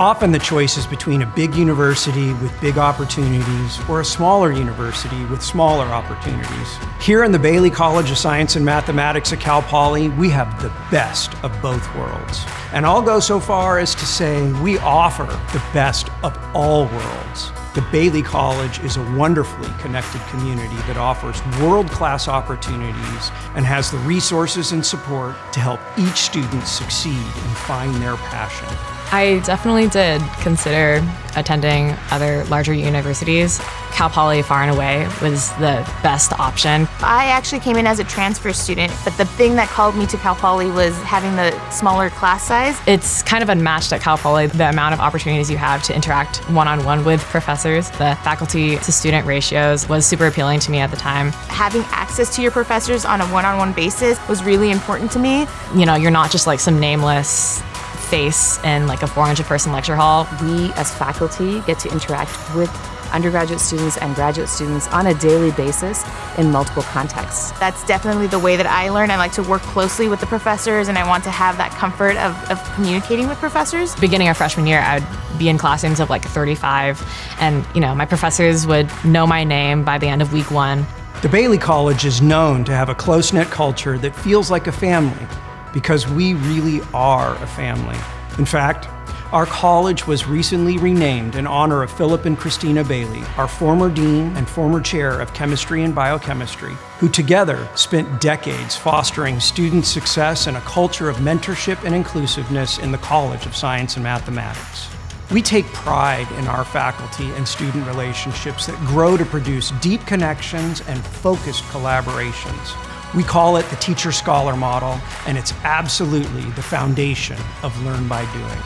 Often the choice is between a big university with big opportunities or a smaller university with smaller opportunities. Here in the Bailey College of Science and Mathematics at Cal Poly, we have the best of both worlds. And I'll go so far as to say we offer the best of all worlds. The Bailey College is a wonderfully connected community that offers world-class opportunities and has the resources and support to help each student succeed and find their passion. I definitely did consider attending other larger universities. Cal Poly, far and away, was the best option. I actually came in as a transfer student, but the thing that called me to Cal Poly was having the smaller class size. It's kind of unmatched at Cal Poly, the amount of opportunities you have to interact one-on-one with professors. The faculty-to-student ratios was super appealing to me at the time. Having access to your professors on a one-on-one basis was really important to me. You know, you're not just like some nameless face in like a 400-person lecture hall. We as faculty get to interact with undergraduate students and graduate students on a daily basis in multiple contexts. That's definitely the way that I learn. I like to work closely with the professors, and I want to have that comfort of communicating with professors. Beginning of freshman year, I would be in classrooms of like 35, and my professors would know my name by the end of week 1. The Bailey College is known to have a close-knit culture that feels like a family, because we really are a family. In fact, our college was recently renamed in honor of Philip and Christina Bailey, our former dean and former chair of chemistry and biochemistry, who together spent decades fostering student success and a culture of mentorship and inclusiveness in the College of Science and Mathematics. We take pride in our faculty and student relationships that grow to produce deep connections and focused collaborations. We call it the teacher-scholar model, and it's absolutely the foundation of Learn by Doing.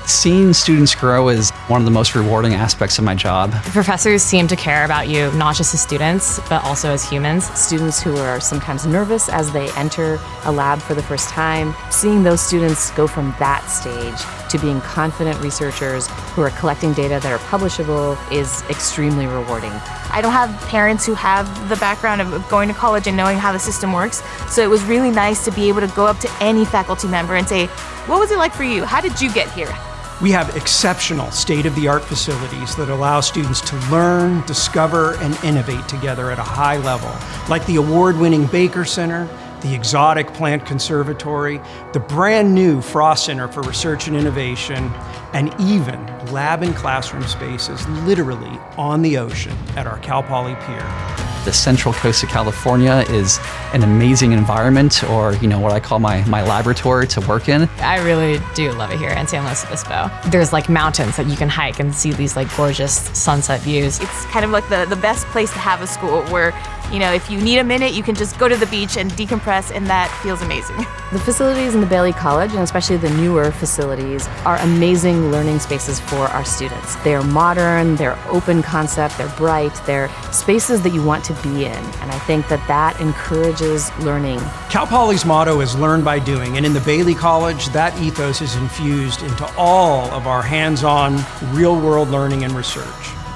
Seeing students grow is one of the most rewarding aspects of my job. The professors seem to care about you, not just as students, but also as humans. Students who are sometimes nervous as they enter a lab for the first time, seeing those students go from that stage to being confident researchers who are collecting data that are publishable is extremely rewarding. I don't have parents who have the background of going to college and knowing how the system works, so it was really nice to be able to go up to any faculty member and say, what was it like for you? How did you get here? We have exceptional state-of-the-art facilities that allow students to learn, discover, and innovate together at a high level, like the award-winning Baker Center, the Exotic Plant Conservatory, the brand new Frost Center for Research and Innovation, and even lab and classroom spaces literally on the ocean at our Cal Poly Pier. The Central Coast of California is an amazing environment, or what I call my laboratory to work in. I really do love it here in San Luis Obispo. There's like mountains that you can hike and see these like gorgeous sunset views. It's kind of like the best place to have a school where, if you need a minute, you can just go to the beach and decompress, and that feels amazing. The facilities in the Bailey College, and especially the newer facilities, are amazing learning spaces for our students. They're modern, they're open concept, they're bright, they're spaces that you want to be in, and I think that encourages learning. Cal Poly's motto is Learn by Doing, and in the Bailey College, that ethos is infused into all of our hands-on, real-world learning and research.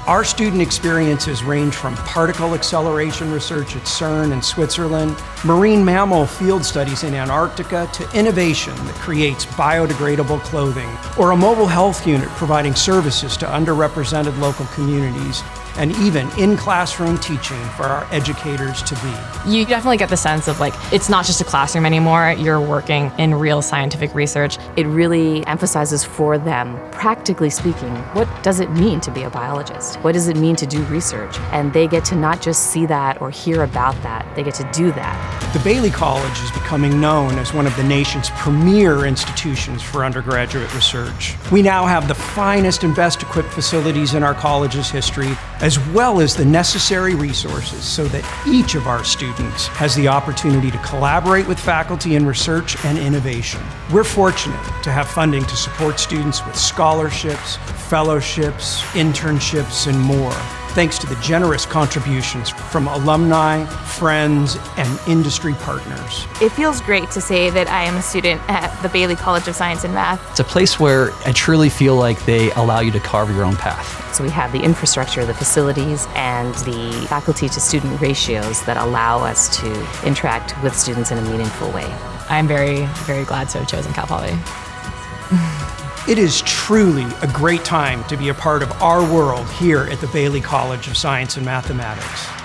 Our student experiences range from particle acceleration research at CERN in Switzerland, marine mammal field studies in Antarctica, to innovation that creates biodegradable clothing, or a mobile health unit providing services to underrepresented local communities, and even in-classroom teaching for our educators to be. You definitely get the sense of it's not just a classroom anymore, you're working in real scientific research. It really emphasizes for them, practically speaking, what does it mean to be a biologist? What does it mean to do research? And they get to not just see that or hear about that, they get to do that. The Bailey College is becoming known as one of the nation's premier institutions for undergraduate research. We now have the finest and best equipped facilities in our college's history, as well as the necessary resources so that each of our students has the opportunity to collaborate with faculty in research and innovation. We're fortunate to have funding to support students with scholarships, fellowships, internships, and more, thanks to the generous contributions from alumni, friends, and industry partners. It feels great to say that I am a student at the Bailey College of Science and Math. It's a place where I truly feel like they allow you to carve your own path. So we have the infrastructure, the facilities, and the faculty-to-student ratios that allow us to interact with students in a meaningful way. I'm very, very glad to have chosen Cal Poly. It is truly a great time to be a part of our world here at the Bailey College of Science and Mathematics.